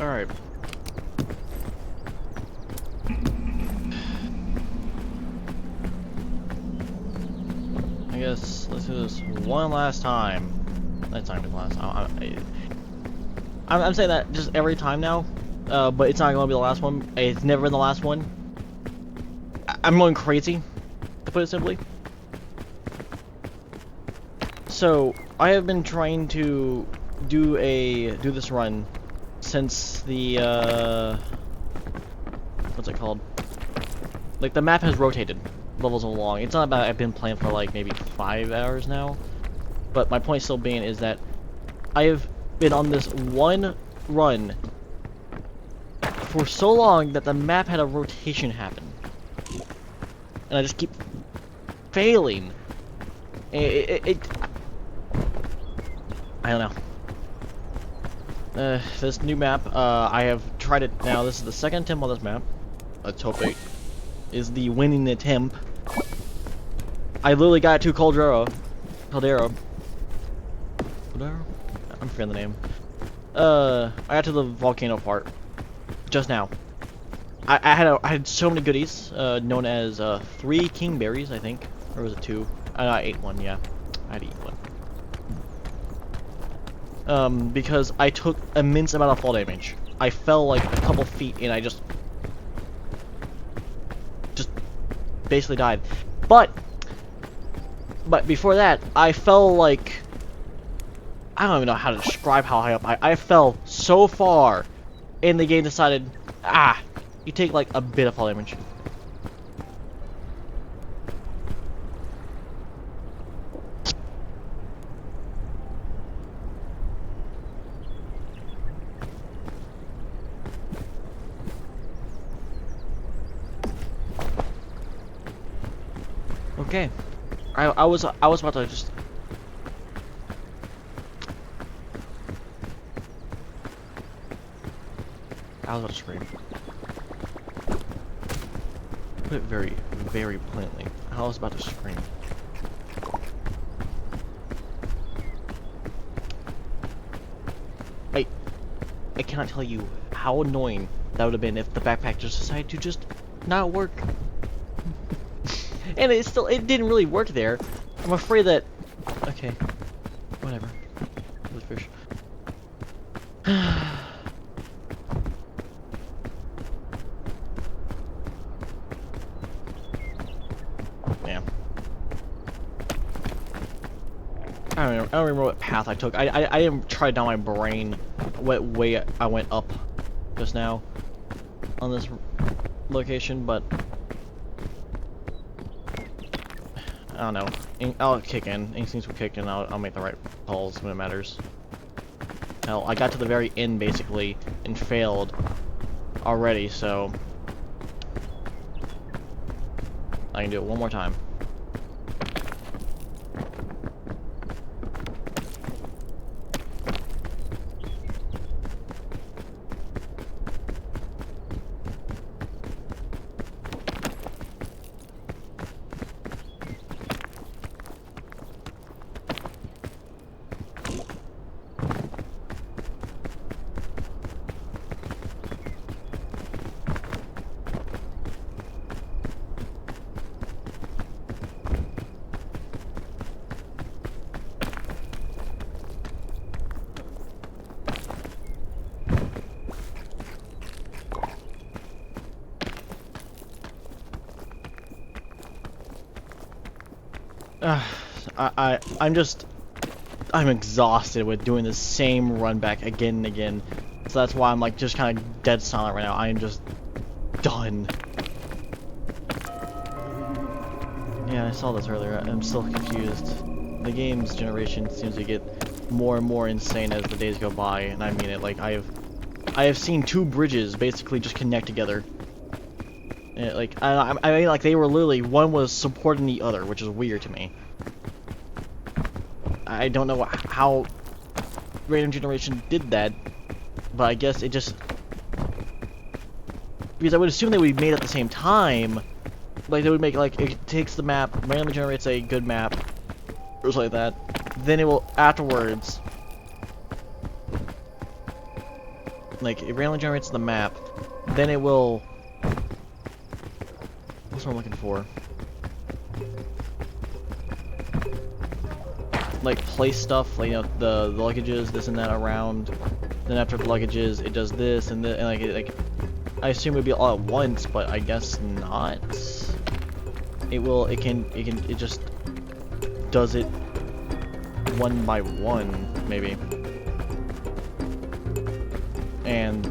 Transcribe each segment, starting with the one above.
Alright. I guess let's do this one last time. That's not even last time. I'm saying that just every time now, but it's not going to be the last one. It's never been the last one. I'm going crazy, to put it simply. So I have been trying to do this run since the what's it called? Like the map has rotated levels along. It's not about I've been playing for like maybe 5 hours now, but my point still being is that I have been on this one run for so long that the map had a rotation happen, and I just keep failing. I don't know. This new map, I have tried it now. This is the second attempt on this map. Let's hope it is the winning attempt. I literally got to Caldera. I'm forgetting the name. I got to the volcano part just now. I had so many goodies, known as 3 kingberries, I think, or was it 2? I ate one. Yeah, I had to eat one. Because I took immense amount of fall damage. I fell like a couple feet and I just basically died. But before that, I fell like, I don't even know how to describe how high up I fell so far, and the game decided, you take like a bit of fall damage. Okay, I was about to just. I was about to scream. Put it very, very plainly. I was about to scream. I cannot tell you how annoying that would have been if the backpack just decided to just not work. And it didn't really work there. I'm afraid that, okay, whatever. The fish. Yeah. I don't remember what path I took. I didn't try down my brain what way I went up just now on this location, but I don't know. I'll kick in. Instincts will kick in. I'll make the right calls when it matters. Hell, I got to the very end basically and failed already, so I can do it one more time. I'm exhausted with doing the same run back again and again. So that's why I'm like just kind of dead silent right now. I am just done. Yeah, I saw this earlier. I'm still confused. The game's generation seems to get more and more insane as the days go by, and I mean it. Like I have seen 2 bridges basically just connect together. And, like I mean, like they were literally, one was supporting the other, which is weird to me. I don't know how Random Generation did that, but I guess it just, because I would assume they would be made at the same time. Like they would make, like, it takes the map, randomly generates a good map or something like that, then it will afterwards like it randomly generates the map, then it will. What's what I'm looking for? Like place stuff, like, you know, the luggages, this and that around. Then after the luggages, it does this and this, and like I assume it'd be all at once, but I guess not. It just does it one by one, maybe. And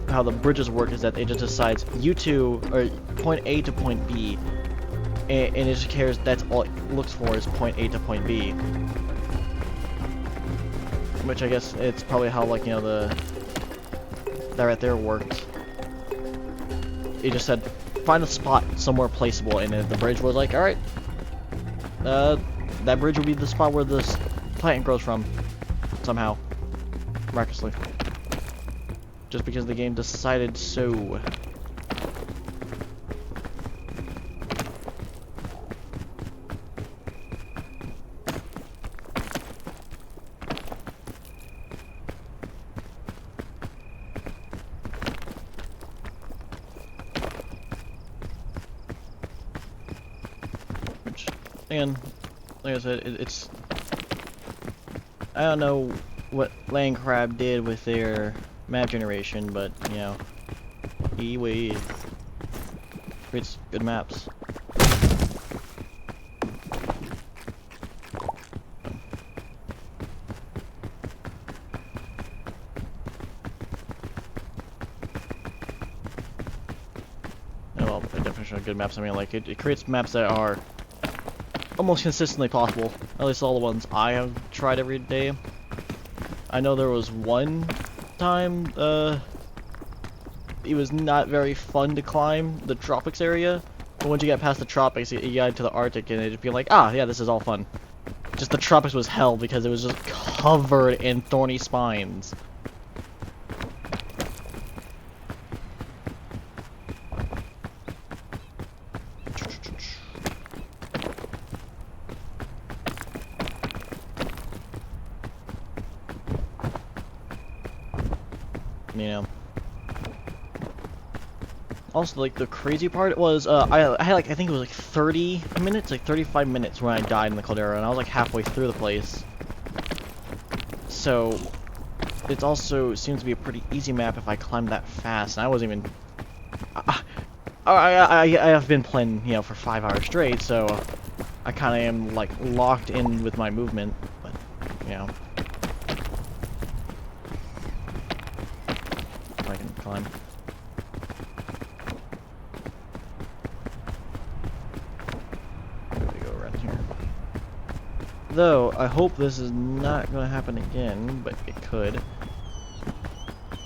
how the bridges work is that it just decides you two, or point A to point B, and it just cares, that's all it looks for is point A to point B. Which I guess it's probably how, like, you know, that right there worked. It just said, find a spot somewhere placeable, and then the bridge was like, alright, that bridge will be the spot where this plant grows from, somehow, miraculously. Just because the game decided so. Which, again, like I said, it's... I don't know what Landcrab did with their map generation, but, you know, he creates good maps. Well, by definition of good maps, I mean, like, it creates maps that are almost consistently possible. At least all the ones I have tried every day. I know there was one time, it was not very fun to climb the tropics area, but once you get past the tropics, you got into the Arctic, and it'd be like, ah, yeah, this is all fun. Just the tropics was hell because it was just covered in thorny spines. You know. Also, like, the crazy part was, I had, like, I think it was, like, 30 minutes, like, 35 minutes when I died in the Caldera, and I was, like, halfway through the place. So, it also seems to be a pretty easy map if I climb that fast, and I wasn't even... I have been playing, you know, for 5 hours straight, so I kind of am, like, locked in with my movement, but, you know. If I can climb. Though, I hope this is not going to happen again, but it could.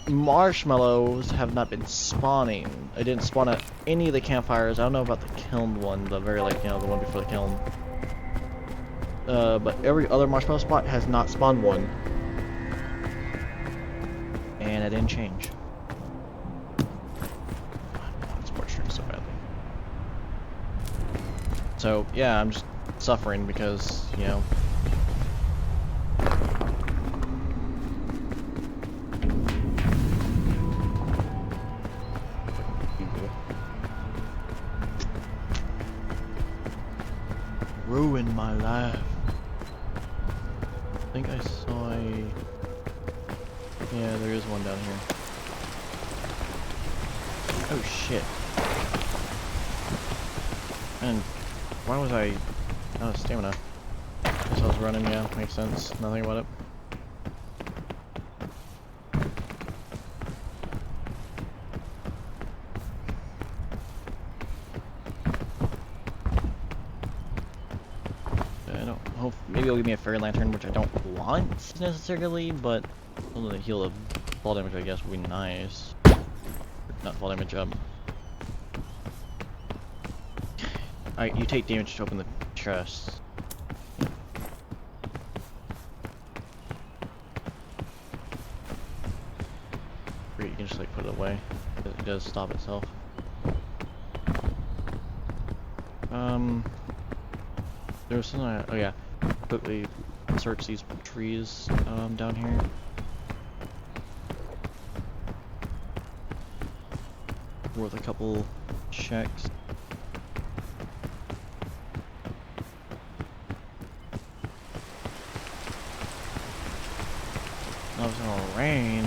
Marshmallows have not been spawning. I didn't spawn at any of the campfires. I don't know about the kiln one, the very, like, you know, the one before the kiln. But every other marshmallow spot has not spawned one. And it didn't change. I want sports drink so badly. So, yeah, I'm just suffering because, you know, ruined my life. I think I saw a... Yeah, there is one down here. Oh shit. And why was I out of stamina? Guess I was running, yeah, makes sense. Nothing about it. I don't hope, maybe it'll give me a fairy lantern, which I don't want necessarily, but something to heal the fall damage, I guess, would be nice. Not fall damage, you take damage to open the chest. Great, you can just like put it away. It does stop itself. There was something oh yeah. Quickly search these trees down here. worth a couple checks. Oh, it's gonna rain.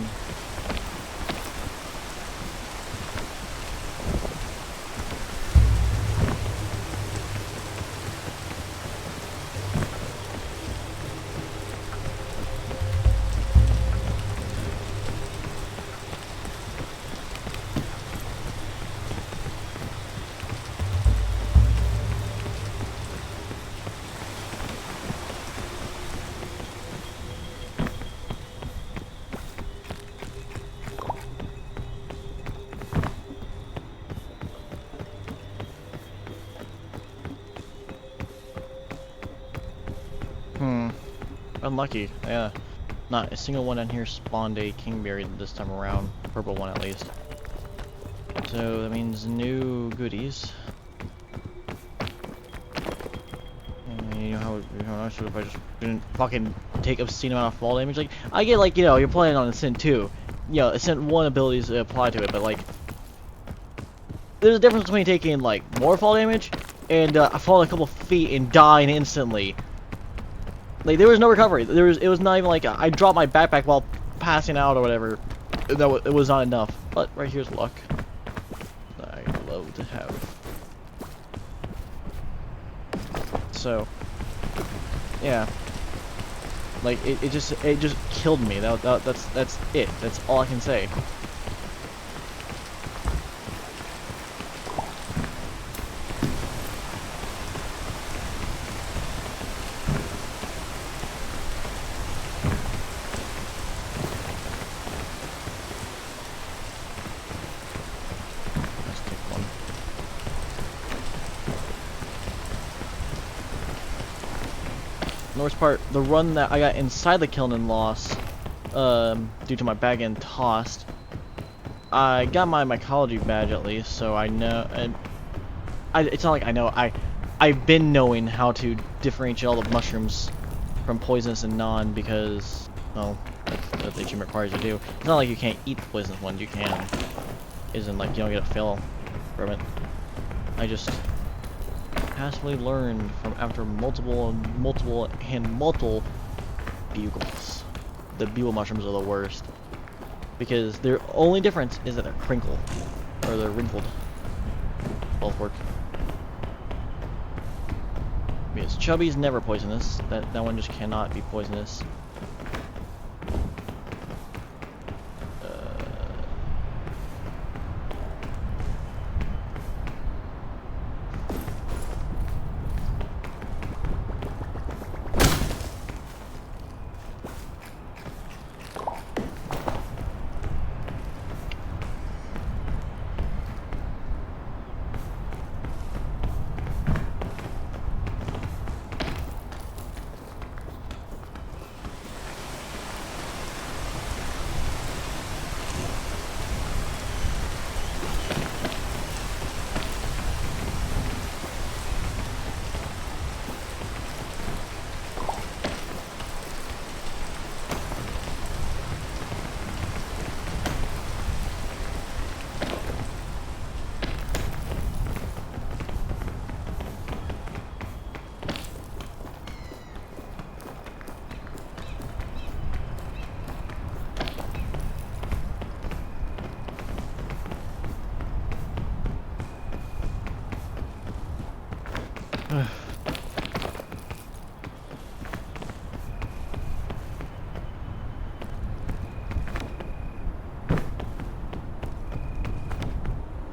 Unlucky. Yeah. Not a single one in here spawned a kingberry this time around. Purple one at least. So that means new goodies. And you know how nice if I just didn't fucking take obscene amount of fall damage. Like I get like, you know, you're playing on Ascent 2. You know, Ascent 1 abilities apply to it, but like there's a difference between taking like more fall damage and falling a couple feet and dying instantly. Like there was no recovery. It was not even like I dropped my backpack while passing out or whatever. It was not enough. But right here's luck. I love to have. So yeah, like it just killed me. That's it. That's all I can say. Worst part, the run that I got inside the kiln and lost, due to my bag getting tossed, I got my mycology badge at least, so I know, and it's not like I know, I've been knowing how to differentiate all the mushrooms from poisonous and non because, well, that's what the achievement requires you to do. It's not like you can't eat the poisonous ones, you can. Isn't like you don't get a fail from it. I just passively learned from after multiple bugles. The bugle mushrooms are the worst because their only difference is that they're crinkled or they're wrinkled. Both work. Because chubby's never poisonous. That one just cannot be poisonous.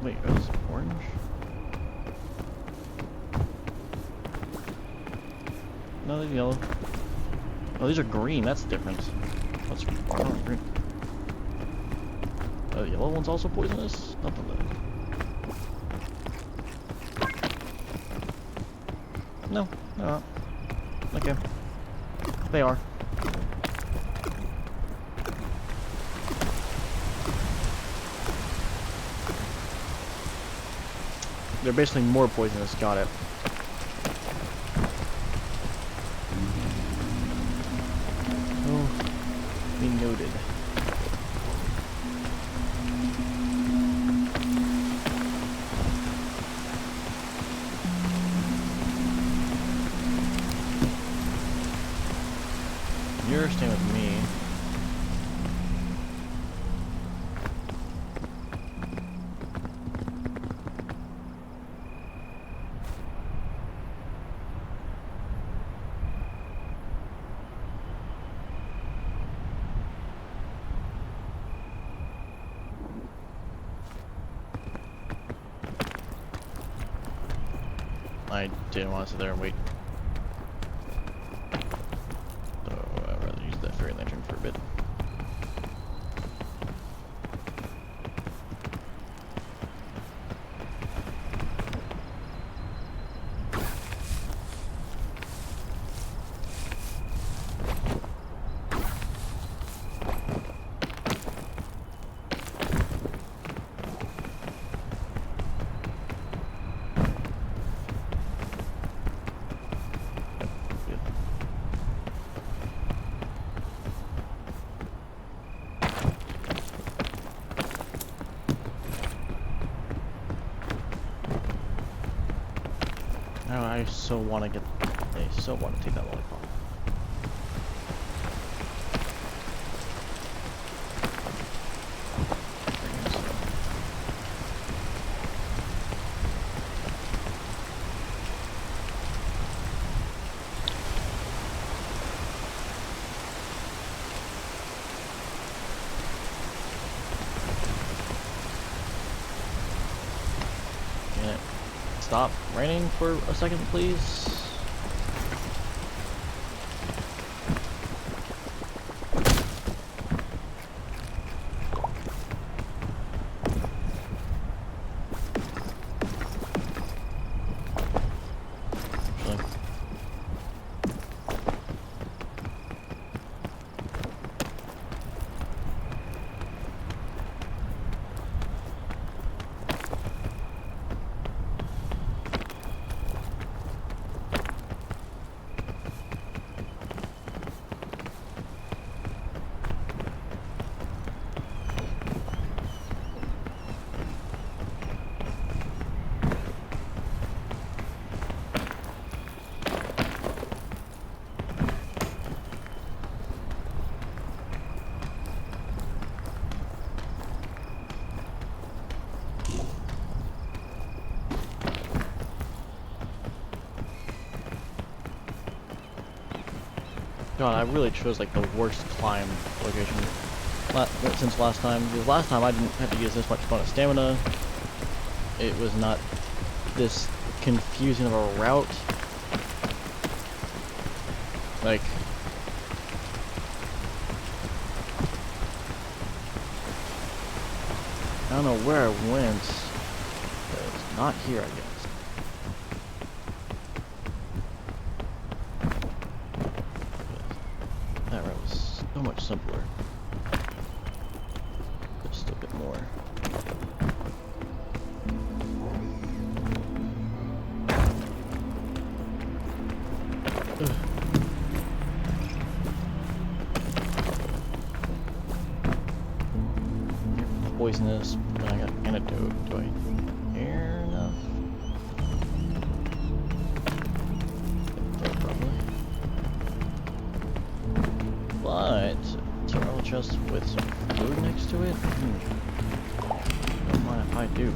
Wait, it was orange? No, they're yellow. Oh, these are green. That's the difference. That's green. The yellow one's also poisonous? Nothing like that. No, they're not. Okay. They are. They're basically more poisonous. Got it. Oh, be noted. You're staying with me. I didn't want to sit there and wait. So I'd rather use that fairy lantern for a bit. Oh, I so want to take that lollipop. Can it stop raining for a second, please? Actually. God, I really chose like the worst climb location since last time. Because last time I didn't have to use this much bonus stamina. It was not this confusing of a route. Like, I don't know where I went, but it's not here, I guess. That route was so much simpler. Just a bit more. Ugh. Poisonous, but I got antidote. Do I hear enough? Probably. But survival chest with some food next to it? Don't mind if I do.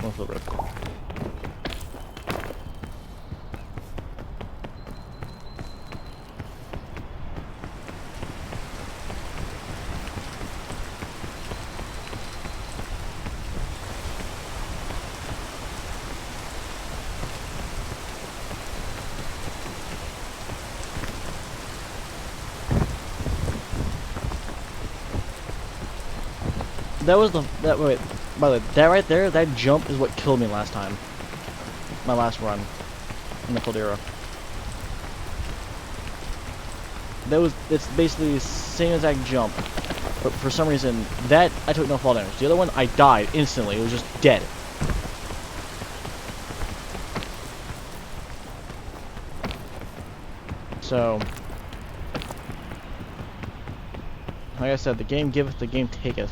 One for the road. That was wait, by the way, that right there, that jump is what killed me last time. My last run in the Caldera. It's basically the same exact jump. But for some reason, that I took no fall damage. The other one, I died instantly. It was just dead. So, like I said, the game giveth, the game taketh.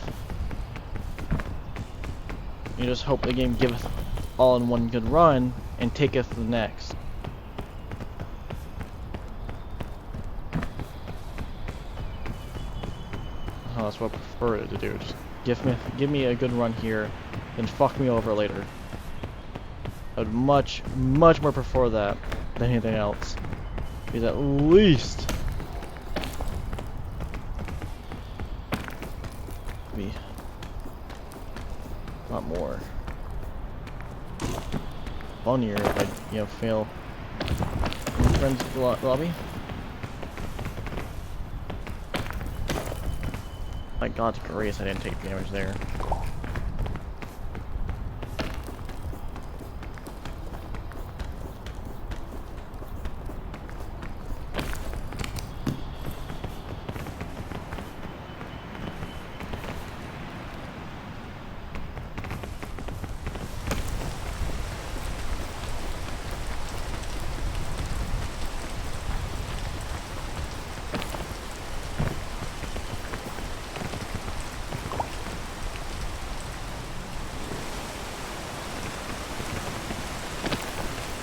You just hope the game giveth all in one good run and taketh the next. Oh, that's what I prefer it to do. Just give me a good run here, and fuck me over later. I would much more prefer that than anything else. Because at least be a lot more funnier if I, you know, fail in friends lobby. My God's grace, I didn't take damage there.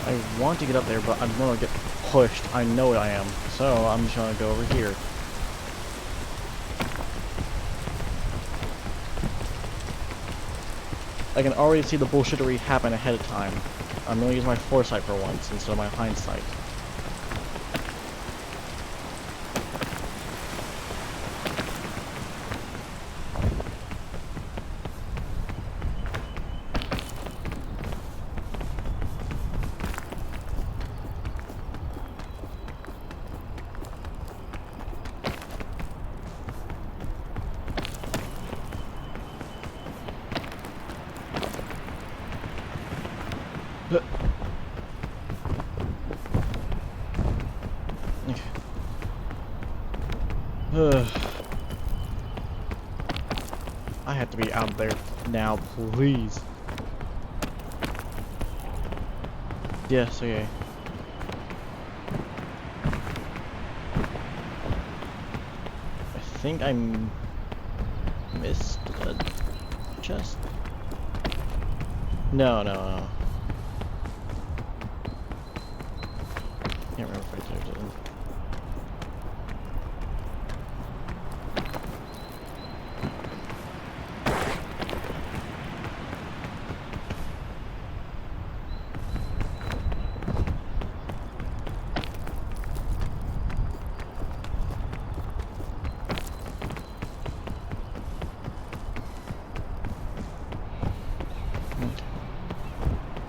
I want to get up there, but I'm gonna get pushed. I know I am. So I'm just gonna go over here. I can already see the bullshittery happen ahead of time. I'm gonna use my foresight for once instead of my hindsight. I have to be out there now, please. Yes, okay. I think I missed a chest. No. Can't remember if I did it.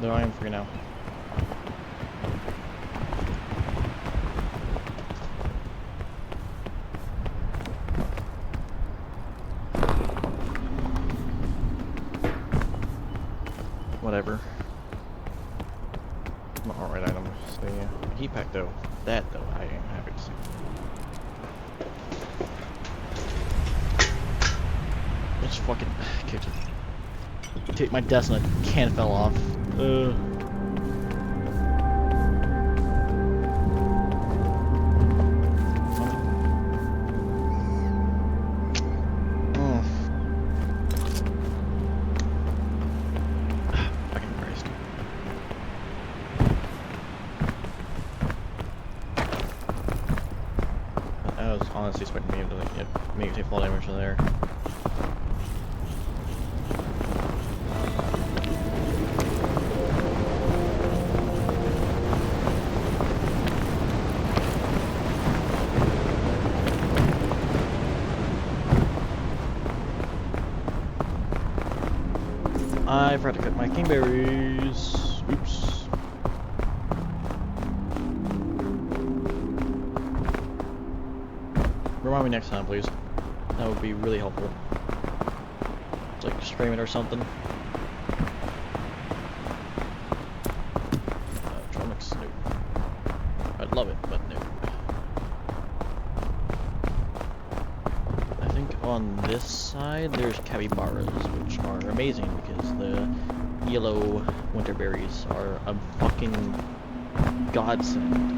Though I am free now. Whatever. Alright, item. So yeah. Heat pack though. That though, I am happy to see. Just fucking kicked it. Take my desk and a can fell off. Fucking Christ. I was honestly expecting me to like, maybe take fall damage from there. I forgot to cut my kingberries. Oops. Remind me next time, please. That would be really helpful. It's like stream it or something. Tronics, no. I'd love it, but no. I think on this side there's capybaras, which are amazing because the yellow winter berries are a fucking godsend.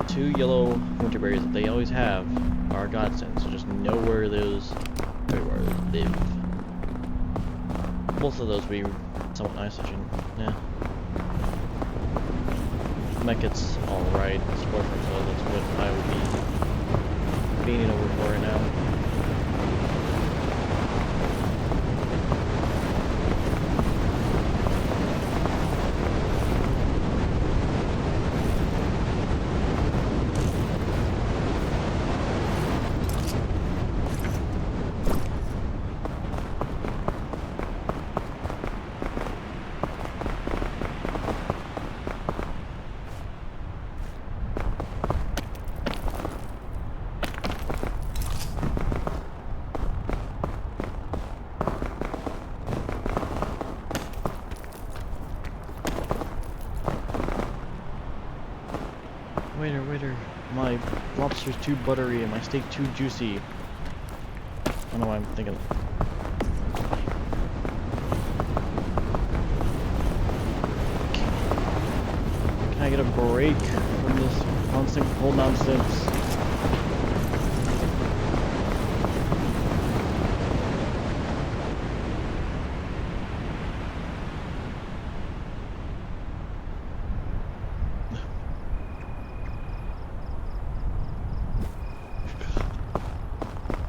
2 yellow winter berries that they always have are a godsend, so just know where those live. both of those would be somewhat nice, yeah. Mech it's alright, sport so that's what I would be leaning over for right now. Waiter, my lobster's too buttery and my steak too juicy. I don't know why I'm thinking. Can I get a break from this constant cold nonsense?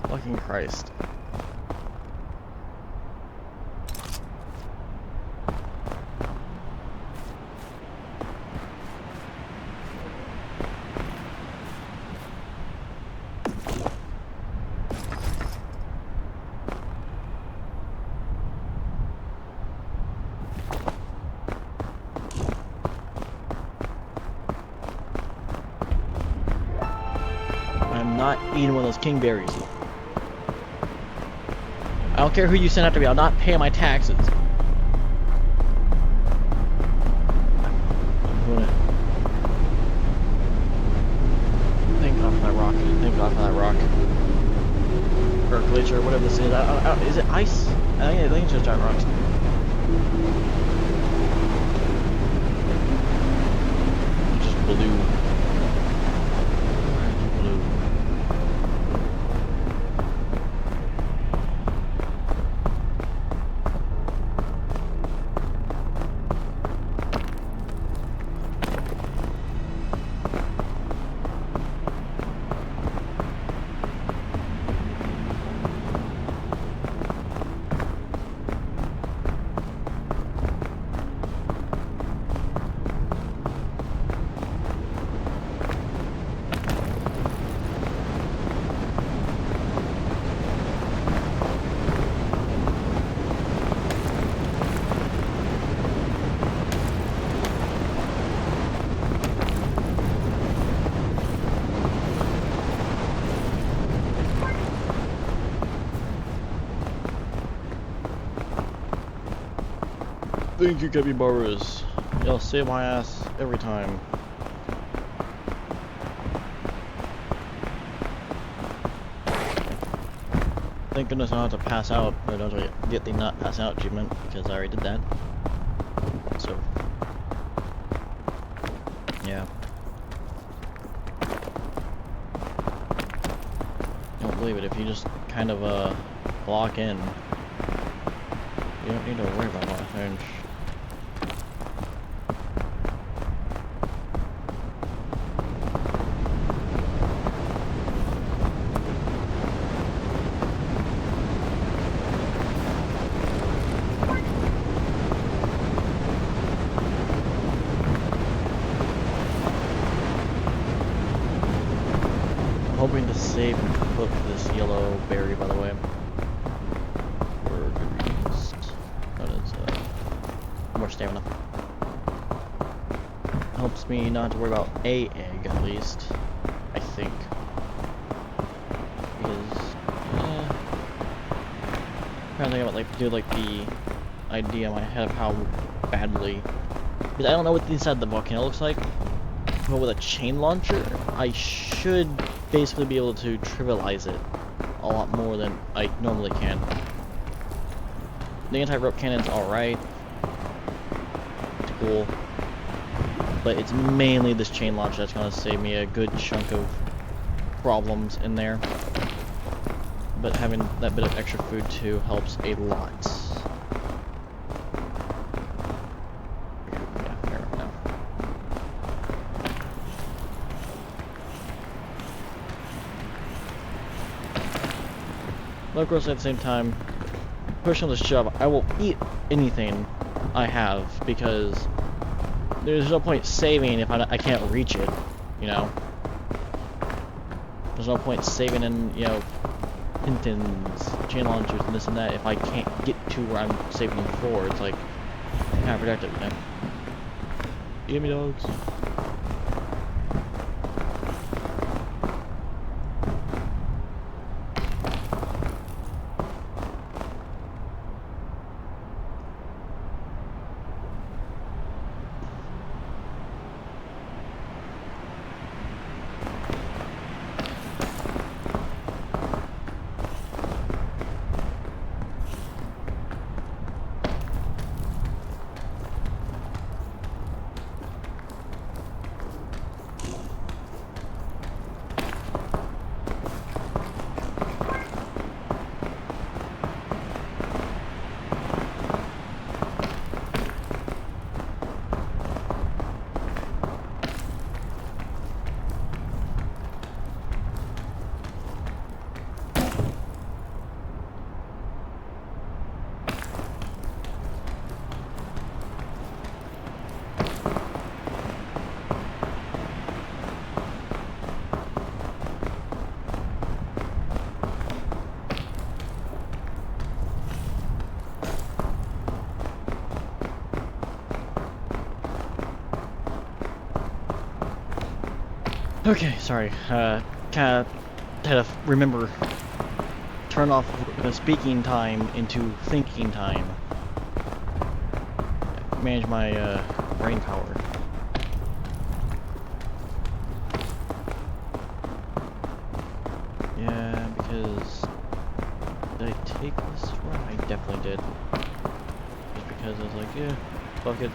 Fucking Christ. I'm not eating one of those king berries. I don't care who you send after me, I'll not pay my taxes. I'm gonna thank God for that rock. Thank God for that rock. Or glacier, whatever this is. Is it ice? I think it's just giant rocks. It's just blue. Blue. Thank you, capybaras. Y'all save my ass every time. Thank goodness I don't have to pass out, or I don't get the not pass out achievement, because I already did that. So, yeah. Don't believe it, if you just kind of, lock in, you don't need to worry about long range. Hoping to save and cook this yellow berry, by the way. For good reasons. That is, more stamina. Helps me not to worry about a egg, at least. I think. Because, trying to think about, the idea in my head of how badly... Because I don't know what the inside of the volcano looks like. But with a chain launcher, I should basically be able to trivialize it a lot more than I normally can. The anti-rope cannon's alright. It's cool. But it's mainly this chain launcher that's gonna save me a good chunk of problems in there. But having that bit of extra food too helps a lot. Love groceries at the same time. Push on this shove. I will eat anything I have because there's no point saving if I can't reach it, you know? There's no point saving in, you know, Pintons, chain launchers, and this and that if I can't get to where I'm saving them for. It's like, counterproductive, you know? Give me dogs. Okay, sorry. Kinda had to remember, turn off the speaking time into thinking time. Manage my brain power. Yeah, because did I take this run? I definitely did. Just because I was like, yeah, fuck it.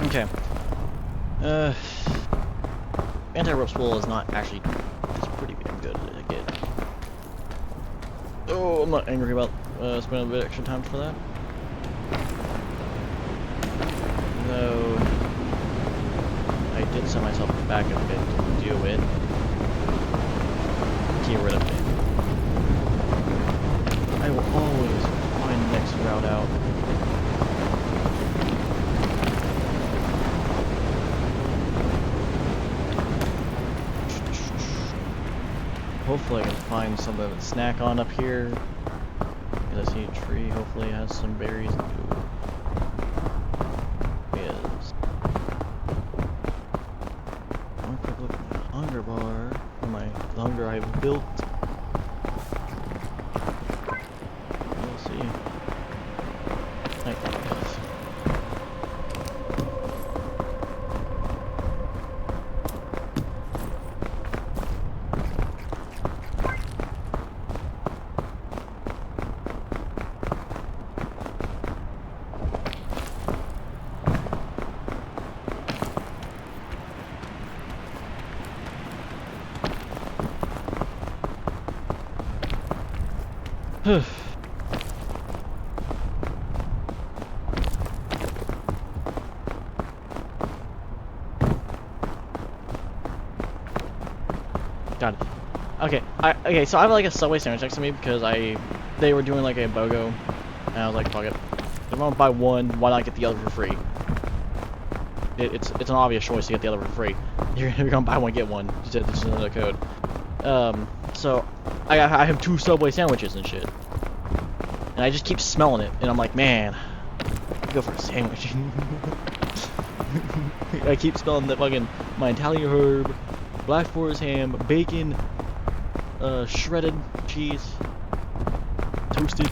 Okay. Anti-rope spool is not actually. It's pretty damn good. I get. Oh, I'm not angry about spending a bit extra time for that. Though I did set myself back a bit to do it. Get rid of it. I will always find the next route out. Hopefully I can find something to snack on up here. Because I see a tree, hopefully it has some berries. Ooh. Yes. One quick look at my hunger bar. For my hunger I've built. We'll see. God. Okay, okay, so I have like a Subway sandwich next to me because they were doing like a BOGO, and I was like, fuck it. If I'm gonna buy one, why not get the other for free? It's an obvious choice to get the other for free. You're gonna buy one, get one. Just another code. So I have 2 Subway sandwiches and shit. And I just keep smelling it, and I'm like, man, I'd go for a sandwich. I keep smelling the fucking, my Italian herb, Black Forest ham, bacon, shredded cheese, toasted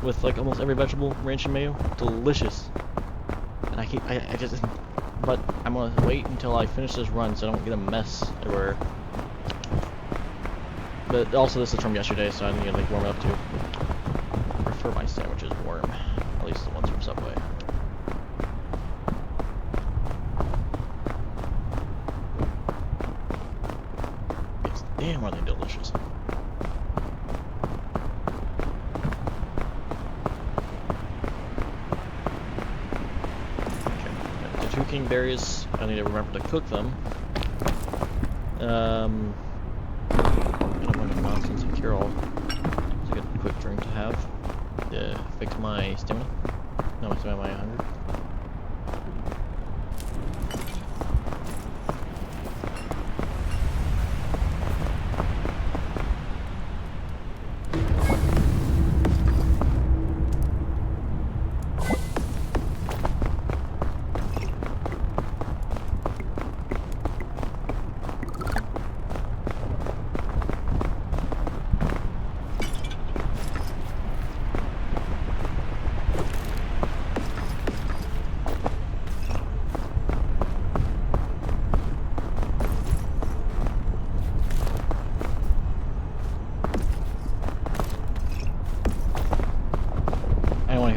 with like almost every vegetable, ranch and mayo. Delicious. And I just, but I'm gonna wait until I finish this run so I don't get a mess everywhere. But also this is from yesterday, so I need to like warm it up too. I prefer my sandwiches warm, at least the ones from Subway. Yes, damn, are they delicious. Okay, the 2 king berries, I need to remember to cook them. I don't want to nonsense and cure all. It's a good quick drink to have to fix my stamina. No, my stamina, my hunger.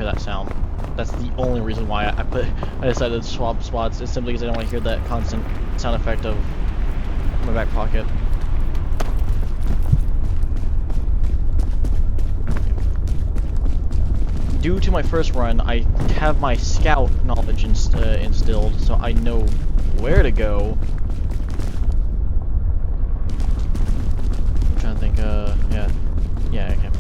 That sound. That's the only reason why I decided to swap spots. Is simply because I don't want to hear that constant sound effect of my back pocket. Due to my first run, I have my scout knowledge instilled, so I know where to go. I'm trying to think. Yeah, okay.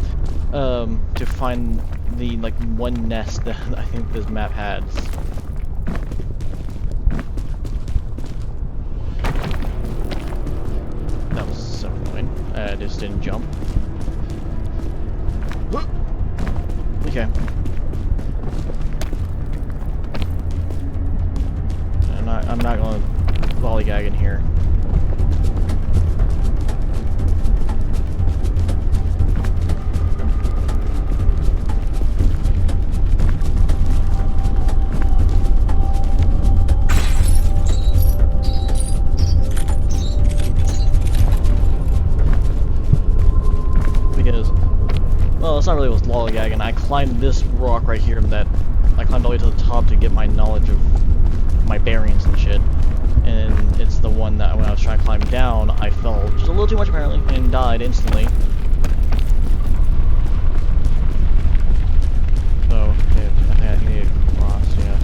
To find the like one nest that I think this map has. That was so annoying. I just didn't jump. Okay. I'm not gonna lollygag in here. It's not really was lollygagging. I climbed this rock right here that I climbed all the way to the top to get my knowledge of my bearings and shit. And it's the one that when I was trying to climb down, I fell just a little too much apparently and died instantly. So, okay, I think I need to cross, yeah.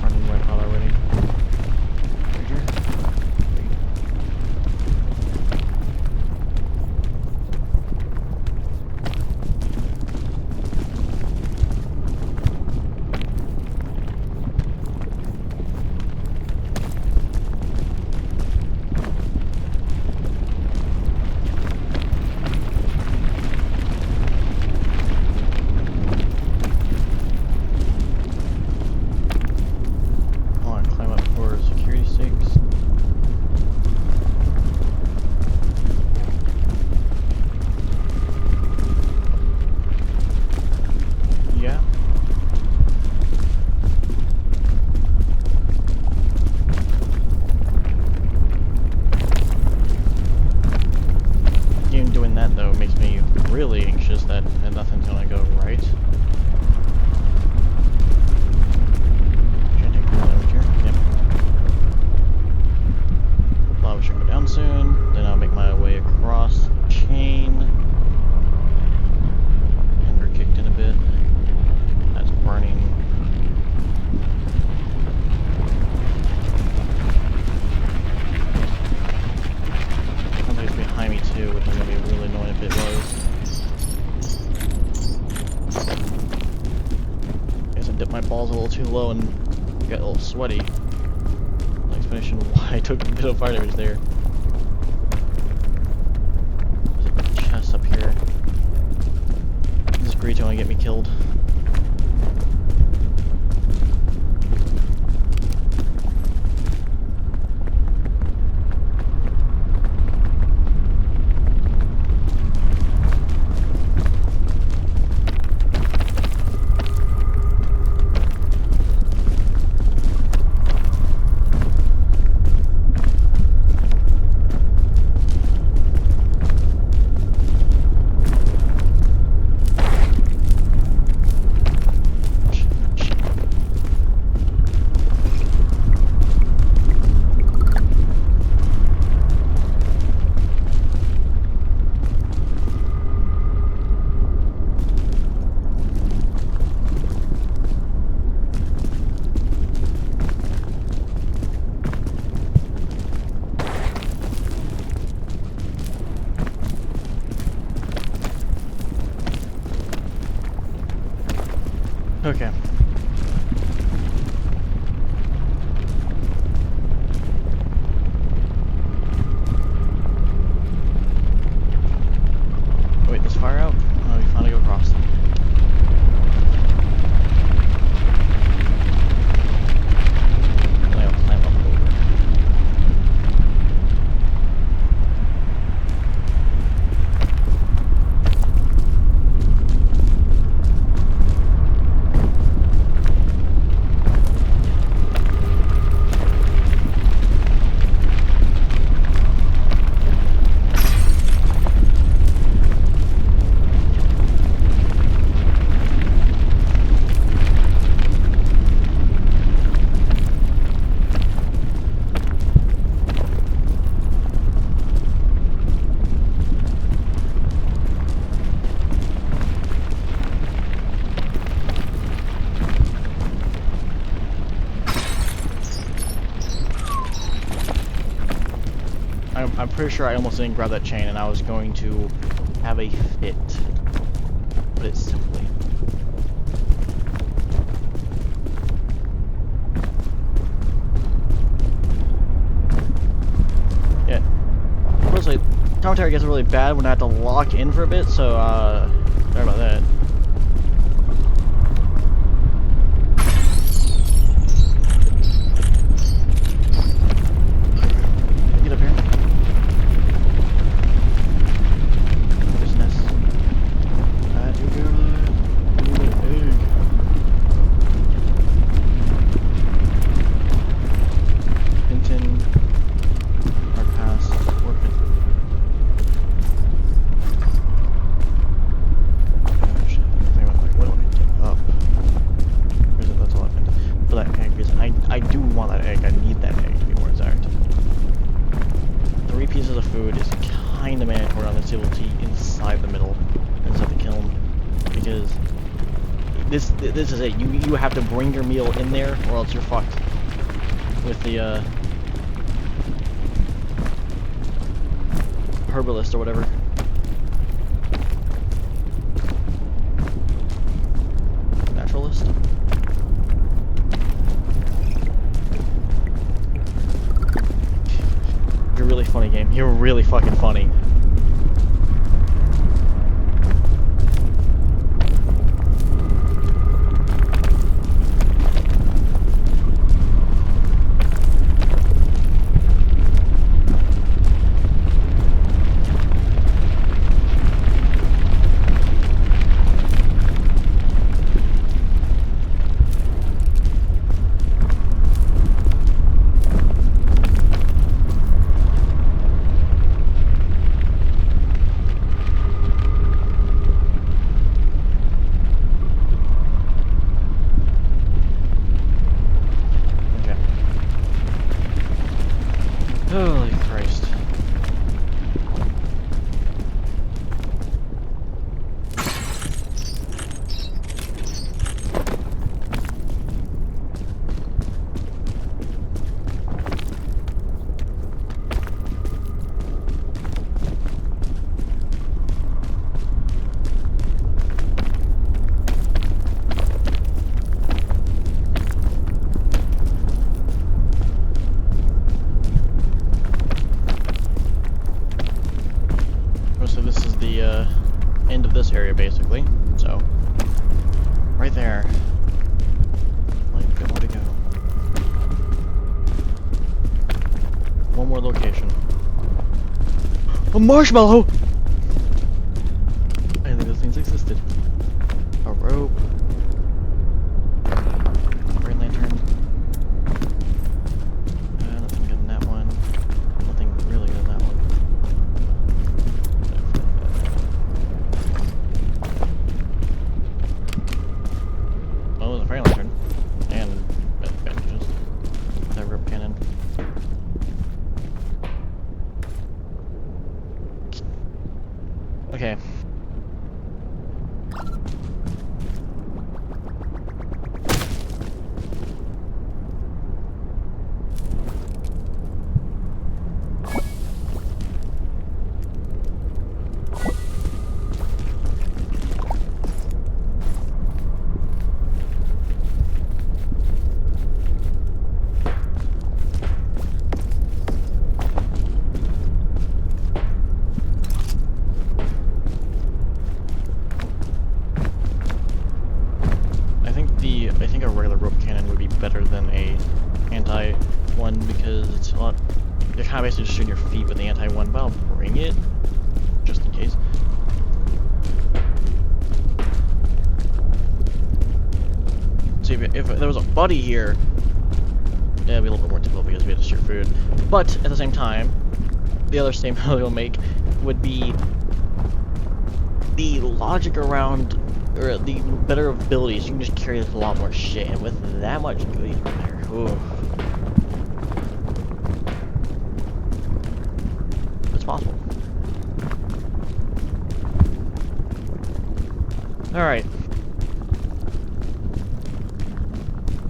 Running right out already. Right here. low and got a little sweaty. Explanation why I took a bit of fire damage there. There's a chest up here. This is burrito gonna get me killed. Okay. Wait, there's fire out? Oh, we finally go across. Then I gotta climb up over. I'm pretty sure I almost didn't grab that chain and I was going to have a fit. Put it simply. Yeah. Mostly, commentary gets really bad when I have to lock in for a bit, so, sorry about that. Get up here. Business. You got an egg. Hinton. Our past. Orphan. Gosh, what do I get up? Where's it? That's all I've been. For that egg reason. I do want that egg. I need that egg to be more exact. 3 pieces of food is kind of mandatory on this table to eat inside the middle, inside the kiln, because this is it. You have to bring your meal in there, or else you're fucked with the herbalist or whatever. Naturalist. You're really funny, game. You're really fucking funny. Holy Christ. end of this area, basically. So, right there. Like, got more to go. One more location. A marshmallow! I didn't think those things existed. A rope. Green lantern. Nothing good in that one. Nothing really good in that one. Oh, there's a fire lantern. And bandages. That rope cannon. Okay. I think a regular rope cannon would be better than a anti one because it's a lot. You're kind of basically just shooting your feet with the anti one, but I'll bring it just in case. See, if there was a buddy here, yeah, it'd be a little bit more difficult because we had to shoot food. But at the same time, the other statement I will make would be the logic around, or the better abilities. You can just carry a lot more shit, and with that much goodies in there, ooh, it's possible. All right.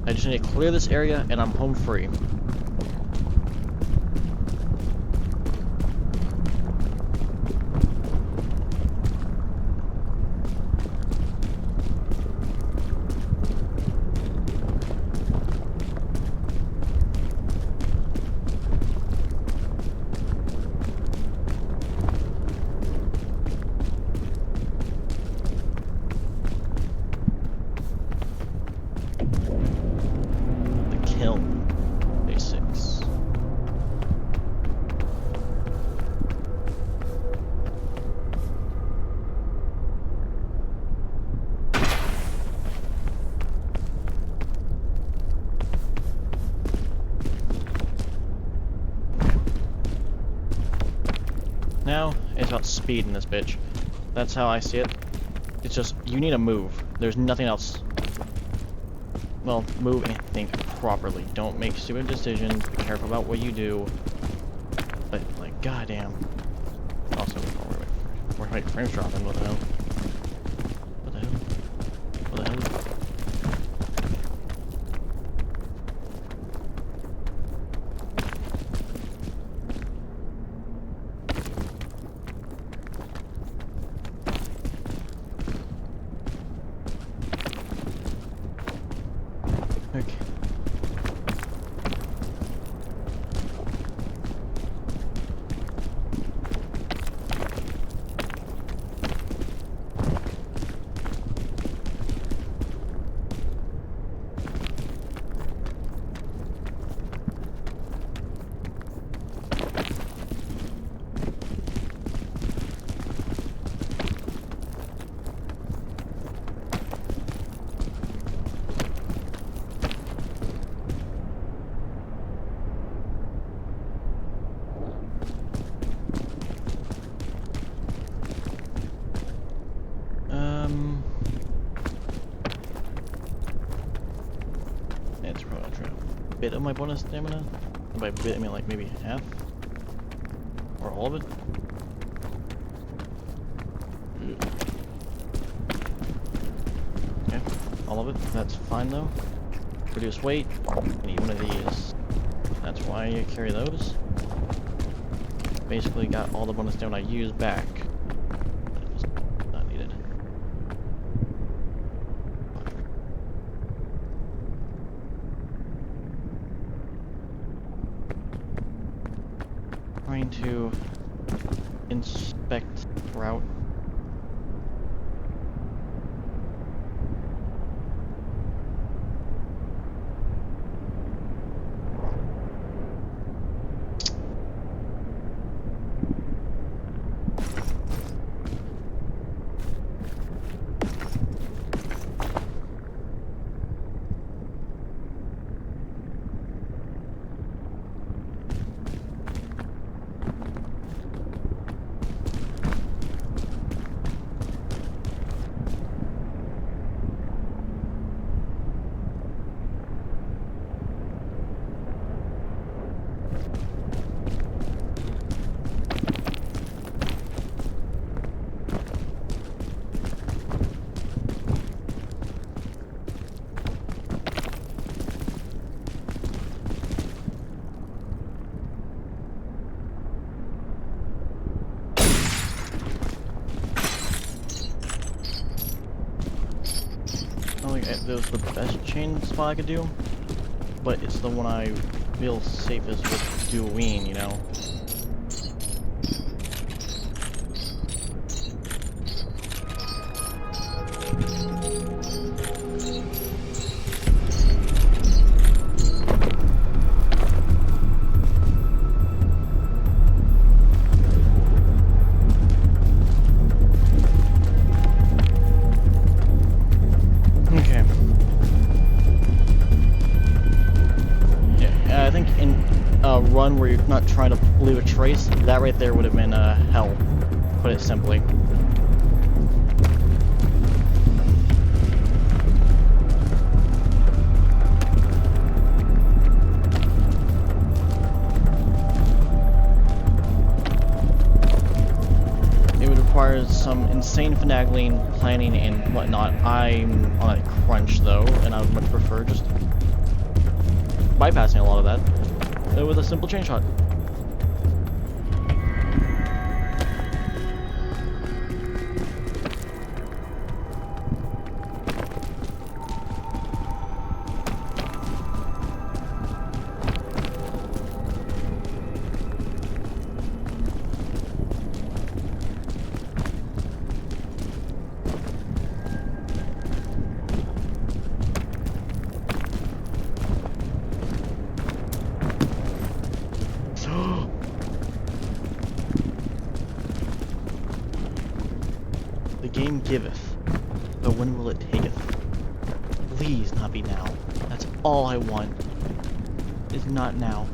I just need to clear this area, and I'm home free. Basics. Now it's about speed in this bitch. That's how I see it. It's just you need to move. There's nothing else. Well, move and think properly. Don't make stupid decisions. Be careful about what you do. But, like, goddamn. Also, we're like frames dropping. What the hell? What the hell? What the hell? Okay. It's probably a bit of my bonus stamina. And by bit, I mean like maybe half. Or all of it. Okay, all of it. That's fine though. Reduce weight. I need one of these. That's why you carry those. Basically got all the bonus stamina I used back. Not needed. Trying to inspect route. it was the best chain spot I could do, but it's the one I feel safest with doing, you know? Okay. Yeah, I think in a run where you're not trying to leave a trace, that right there would have been hell, put it simply. It would require some insane finagling, planning, and whatnot. I'm on a crunch though, and I would much prefer just bypassing a lot of that with a simple chain shot. The game giveth, but when will it taketh? Please not be now. That's all I want. Is not now.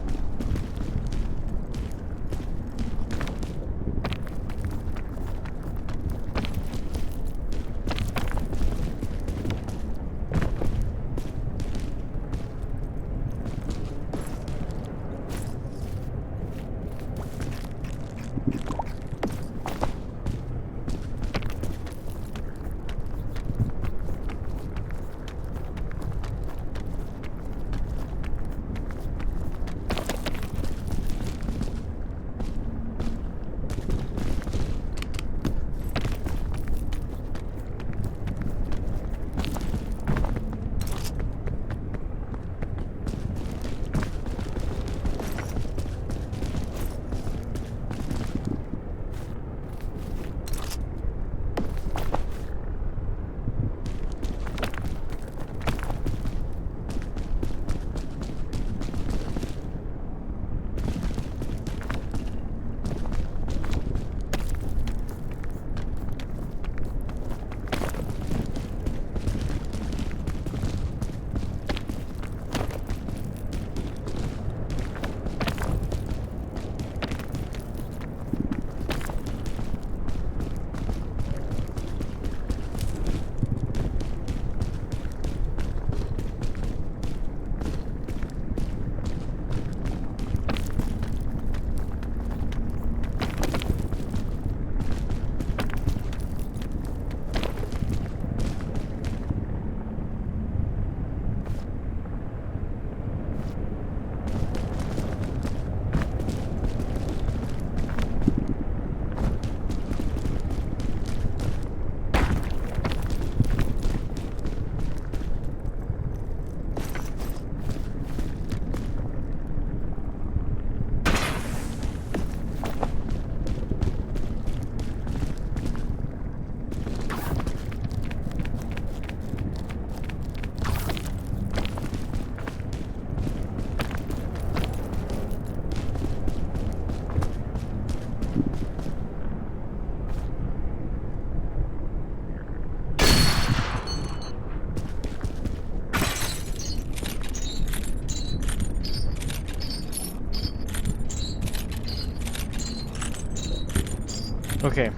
Okay.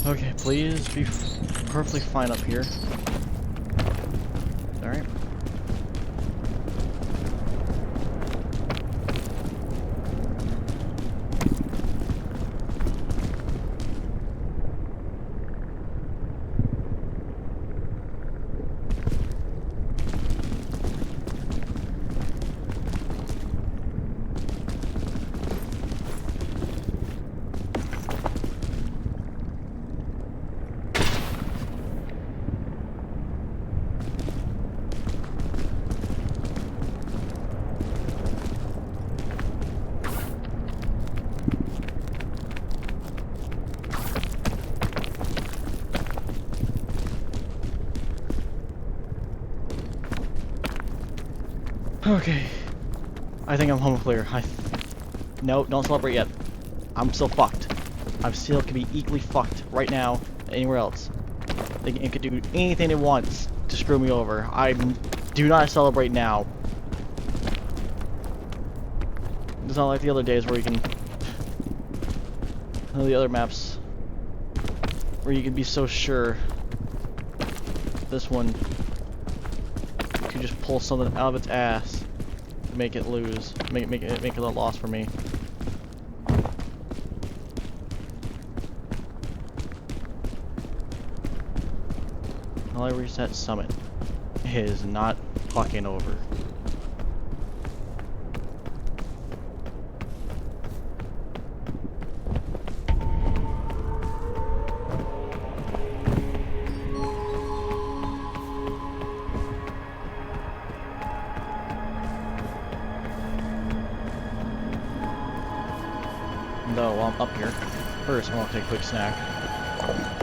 Okay, please be perfectly fine up here. Alright. Okay. I think I'm home clear. No, don't celebrate yet. I'm still fucked. I still could be equally fucked right now anywhere else. It could do anything it wants to screw me over. I do not celebrate now. It's not like the other days where you can... the other maps where you can be so sure. This one could just pull something out of its ass, make it lose, make it a loss for me. While I reset summit, it is not fucking over. No, while I'm up here, first I want to take a quick snack. I'm over here.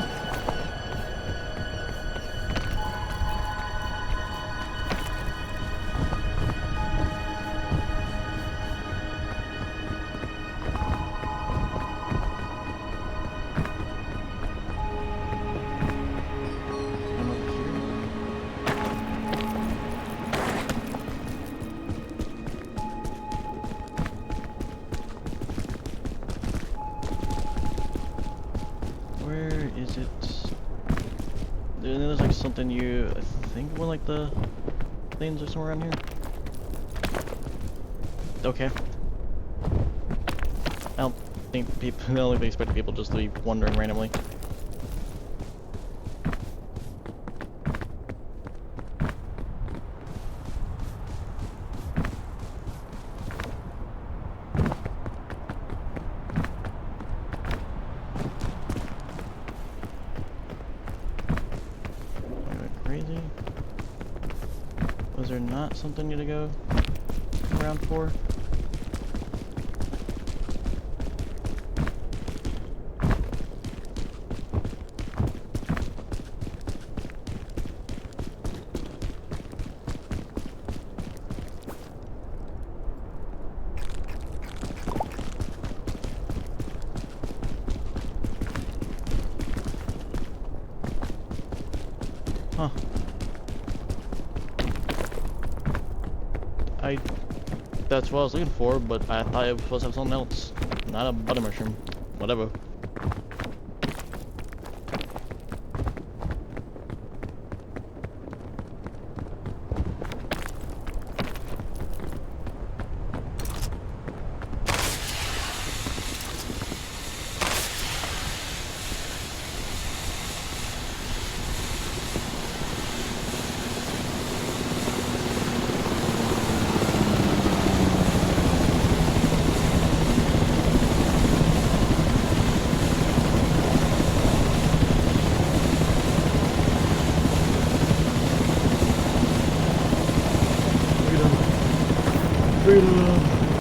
Where is it? There's like something I think one like the things are somewhere around here. Okay. I don't think people, I don't expect people just to be wandering randomly. Crazy. Was there not something you to go around for? Huh. That's what I was looking for, but I thought it was supposed to have something else. Not a butter mushroom. Whatever. Freedom!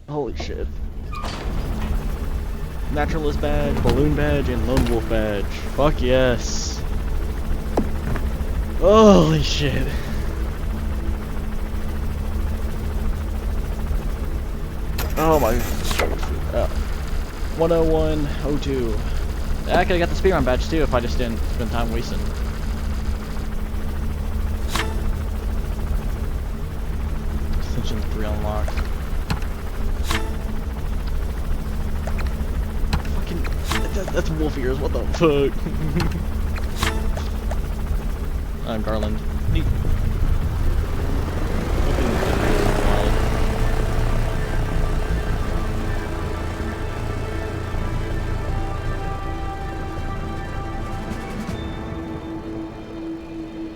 Holy shit. Naturalist badge, balloon badge, and lone wolf badge. Fuck yes. Holy shit. Oh my. 10102. I could've got the speedrun badge too if I just didn't spend time wasting. Ascension 3 unlocked. Fucking. That's wolf ears, what the fuck? I'm Garland. Neat. Fucking